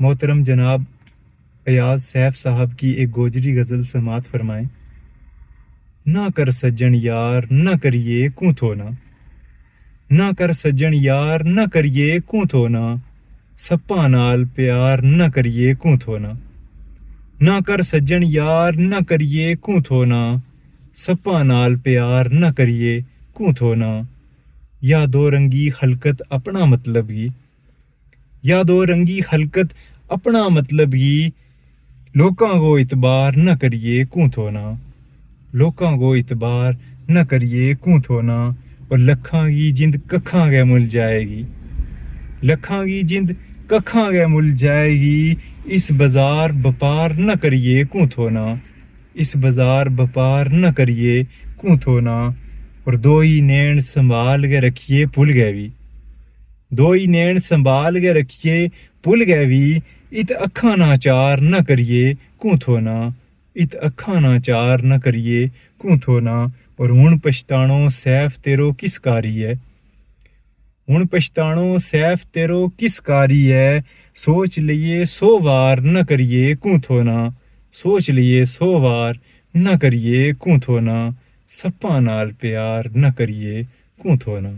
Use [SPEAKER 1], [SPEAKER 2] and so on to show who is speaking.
[SPEAKER 1] मोहतरम जनाब अयाज सैफ साहब की एक गोजरी गज़ल समात फरमाएं। ना कर सज्जन यार ना करिए कूं थोना, ना कर सज्जन यार ना करिए कूं थोना, सप्पा नाल प्यार ना करिए कूं थोना। ना कर सज्जन यार ना करिए कूं थोना, सप्पा नाल प्यार ना करिए कूं थोना। या दो रंगी हलकत अपना मतलब ही, या दो रंगी हलकत अपना मतलब ही, लोकां को इतबार न करिए कूं थोना, लोकां को इतबार न करिए कूं थोना। और लखां की जिंद कखां गै मुल जाएगी, लखां की जिंद कखां गै मुल जाएगी, इस बाजार बपार न करिए कूं थोना, इस बाजार बपार न करिए कूं थोना। और दो ही नैन संभाल के रखिए भुल गए भी, दो ही नैन संभाल के रखिए भुल गए भी, इत अखां नाचार न करिए कूं थोना, इत अखां नाचार न करिए कूं थोना। और हुण पछताणो सैफ तेरो किस कारी है, हुण पछताणो सैफ तेरो किस कारी है, सोच लिए 100 वार न करिए कूं थोना, सोच लिए 100 वार न करिए कूं थोना, सप्पा नाल प्यार न करिए कूं थोना।